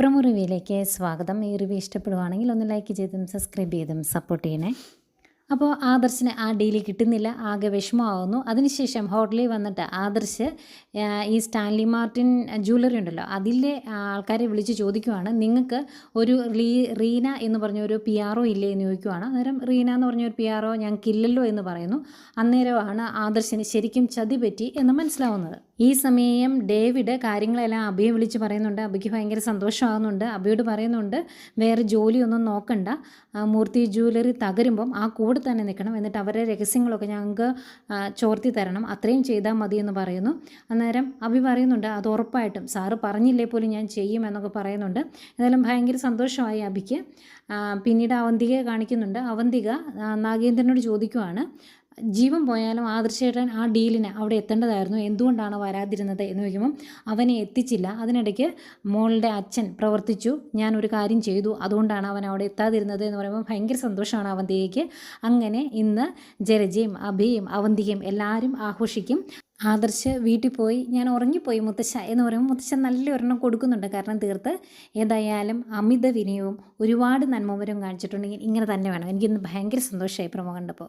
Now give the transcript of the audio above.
Promo റിവ്യൂയിലേക്ക് സ്വാഗതം. ഈ review ഇഷ്ടപ്പെടുവാണെങ്കിൽ ഒന്ന് ലൈക്ക് ചെയ്തും സബ്സ്ക്രൈബ് ചെയ്തും സപ്പോർട്ട് ചെയ്യണേ. അപ്പോൾ ആദർശിന് ആ ഡീല് കിട്ടുന്നില്ല, ആകെ വിഷമമാവുന്നു. അതിനുശേഷം ഹോട്ടലിൽ വന്നിട്ട് ആദർശ് ഈ സ്റ്റാൻലി മാർട്ടിൻ ജ്വല്ലറി ഉണ്ടല്ലോ, അതിലെ ആൾക്കാരെ വിളിച്ച് ചോദിക്കുവാണ്, നിങ്ങൾക്ക് ഒരു റീന എന്ന് പറഞ്ഞ ഒരു പി ആർ ഒ ഇല്ലേ എന്ന് ചോദിക്കുവാണ്. അന്നേരം റീന എന്ന് പറഞ്ഞ ഒരു പി ആർ ഒ ഞങ്ങൾക്കില്ലല്ലോ എന്ന് പറയുന്നു. അന്നേരമാണ് ആദർശിന് ശരിക്കും ചതി പറ്റി എന്ന് മനസ്സിലാവുന്നത്. ഈ സമയം ഡേവിഡ് കാര്യങ്ങളെല്ലാം അബിയെ വിളിച്ച് പറയുന്നുണ്ട്. അബിക്ക് ഭയങ്കര സന്തോഷമാകുന്നുണ്ട്. അബിയോട് പറയുന്നുണ്ട്, വേറെ ജോലിയൊന്നും നോക്കണ്ട, മൂർത്തി ജ്വല്ലറി തകരുമ്പം ആ കൂടെ തന്നെ നിൽക്കണം, എന്നിട്ട് അവരുടെ രഹസ്യങ്ങളൊക്കെ ഞങ്ങൾക്ക് ചോർത്തി തരണം, അത്രയും ചെയ്താൽ മതി എന്ന് പറയുന്നു. അന്നേരം അബി പറയുന്നുണ്ട്, അത് ഉറപ്പായിട്ടും സാറ് പറഞ്ഞില്ലേ പോലും ഞാൻ ചെയ്യും എന്നൊക്കെ പറയുന്നുണ്ട്. എന്തായാലും ഭയങ്കര സന്തോഷമായി അബിക്ക്. പിന്നീട് അവന്തികയെ കാണിക്കുന്നുണ്ട്. അവന്തിക നാഗേന്ദ്രനോട് ചോദിക്കുവാണ്, ജീവൻ പോയാലും ആദർശേട്ടൻ ആ ഡീലിന് അവിടെ എത്തേണ്ടതായിരുന്നു, എന്തുകൊണ്ടാണ് വരാതിരുന്നത് എന്ന് ചോദിക്കുമ്പം അവനെ എത്തിച്ചില്ല. അതിനിടയ്ക്ക് മോളുടെ അച്ഛൻ പ്രവർത്തിച്ചു, ഞാൻ ഒരു കാര്യം ചെയ്തു, അതുകൊണ്ടാണ് അവൻ അവിടെ എത്താതിരുന്നത് എന്ന് പറയുമ്പോൾ ഭയങ്കര സന്തോഷമാണ് അവന്തികയ്ക്ക്. അങ്ങനെ ഇന്ന് ജലജയും അഭിയും അവന്തികയും എല്ലാവരും ആഘോഷിക്കും. ആദർശ് വീട്ടിൽ പോയി, ഞാൻ ഉറങ്ങിപ്പോയി മുത്തശ്ശ എന്ന് പറയുമ്പോൾ മുത്തശ്ശ നല്ലൊരെണ്ണം കൊടുക്കുന്നുണ്ട്. കാരണം തീർത്ത് ഏതായാലും അമിത വിനയവും ഒരുപാട് നന്മവരും കാണിച്ചിട്ടുണ്ടെങ്കിൽ ഇങ്ങനെ തന്നെ വേണം. എനിക്കിന്ന് ഭയങ്കര സന്തോഷമായി പ്രമോ കണ്ടപ്പോൾ.